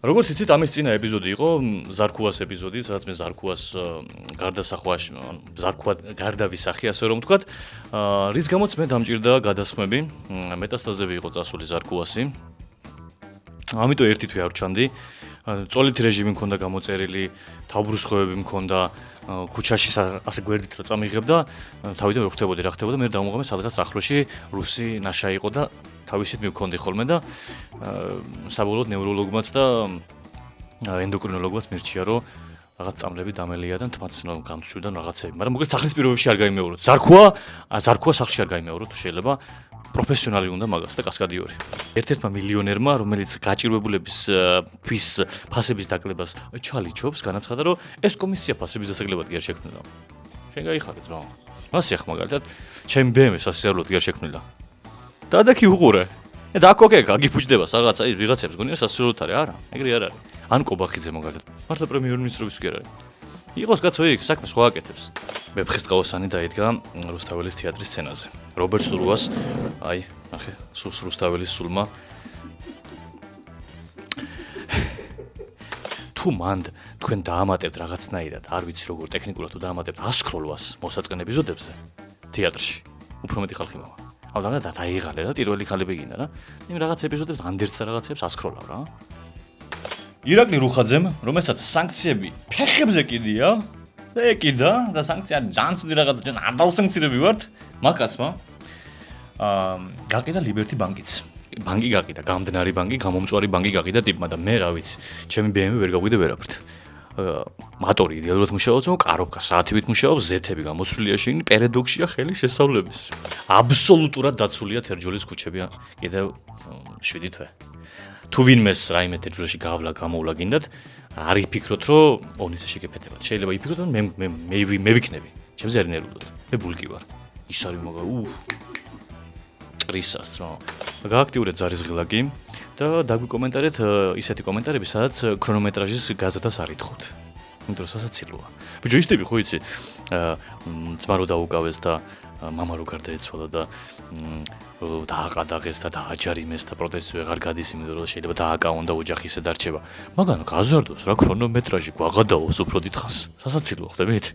როგორც იცით, ამის წინა ეპიზოდი იყო ზარქუას ეპიზოდი, სადაც მე ზარქუას გარდასახვაში, ზარქუა გარდავისახი, ასე რომ ვთქვათ, რის გამოც მე დამჭირდა გადასხმები, მეტასტაზები იყო წასული ზარქუასი. ამიტომ ერთი თვე არ ვჩანდი. წოლითი რეჟიმი მქონდა გამოწერილი, თავბრუსხვევები მქონდა, ქუჩაში ასე გვერდით რა წამიღებდა, თავიდან ვერ ხვდებოდი რა ხდებოდა, მე დავუმღამე სადღაც ახლოში რუსი ნაშა იყო და თავისით მივქონდი ხოლმე და საბოლოოდ ნევროლოგმაც და ენდოკრინოლოგმაც მირჩია, რომ რაღაც წამლები დამელია და თმაც გამწვიდა რაღაცები. მაგრამ მოკლედ სახლის პირობებში არ გაიმეოროთ. ზარქუა სახლში არ გაიმეოროთ, შეიძლება პროფესიონალი უნდა მაგას და კასკადიორი. ერთ-ერთმა მილიონერმა, რომელიც გაჭირვებულების ფასების დაკლებას ჩალიჩობს, განაცხადა, რომ ეს კომისია ფასების დასაკლებად კი არ შექმნილა. შენ გაიხარეთ რა. მასე ახ მაგალითად, ჩემი BMW სასიარულოდ კი არ შექმნილა. დადაკი უყურე. და აკოკე, აგიფუჭდება რაღაცა, ვიღაცებს გონია სასიარულოდ არის, არა, ეგრე არ არის. ან კობახიძე მაგალითად. მართლა პრემიერ-მინისტრობის კი არ არის. იყოს კაცო იქ, საქმე სხვა აკეთებს. მეფხისტყაოსანი დაიდგა რუსთაველის თეატრის სცენაზე. რობერტ სურუას, აი, ნახე, რუსთაველის სულმა. თუ მანდ თქვენ დაამატებთ რაღაცნაირად, არ ვიცი როგორ ტექნიკურად თუ დაამატებთ 100 სკროლვას მოსაწყენ ეპიზოდებზე თეატრში. უფრო მეტი ხალხი მოვა. ავდანა დაიღალე რა, პირველი ხალები გინდა რა. იმ რაღაც ეპიზოდებს ანდერცა რაღაცებს 100 სკროლავ რა. ირაკლი რუხაძემ, რომელსაც სანქციები ფეხებზე კიდია, ეკიდა და სანქცია ჯანწუდი რაღაცა ჩვენ არ დავსანქცირები ვართ, მაგაცმა გაკიდა ლიბერტი ბანკიც. ბანკი გაკიდა, გამდნარი ბანკი, გამომწვარი ბანკი გაკიდა ტიპმა და მე რა ვიცი, ჩემი BMW ვერ გავიდე ვერაფრით. მატორი იდეალურად მუშაობს, კარობკა საათებით მუშაობს, ზეთები გამოცვლილია შენ, პერედოქსია ხელი შესავლების. აბსოლუტურად დაცულია თერჯოლის ქუჩები კიდევ 7 თვე. თუ ვინმეს რაიმე თერჯოლში გავლა გამოვლა გინდათ, არ იფიქროთ, რომ ონისე შეგეფეთებათ. შეიძლება იფიქროთ, რომ მე ვიქნები. ჩემზე არ ნერვულად. მე ბულკი ვარ. ის არის მაგა ტრისას რა. გააქტიურეთ ზარისღილაკი და დაგვიკომენტარეთ ისეთი კომენტარები, სადაც ქრონომეტრაჟის გაზრდას არ ითხოვთ. იმიტომ რომ სასაცილოა. ბიჭო, ის ტიპი ხო იცი, ძმა რო დაუკავეს და მამა რო გარდაეცვალა და დააყადაღეს და დააჯარიმეს და პროტესტი ვეღარ გადის, იმიტომ რომ შეიძლება დააკავონ და ოჯახი ისე დარჩება. მაგან გაზარდოს რა ქრონომეტრაჟი გვაღადაოს უფრო დიდხანს. სასაცილოა, ხვდებით?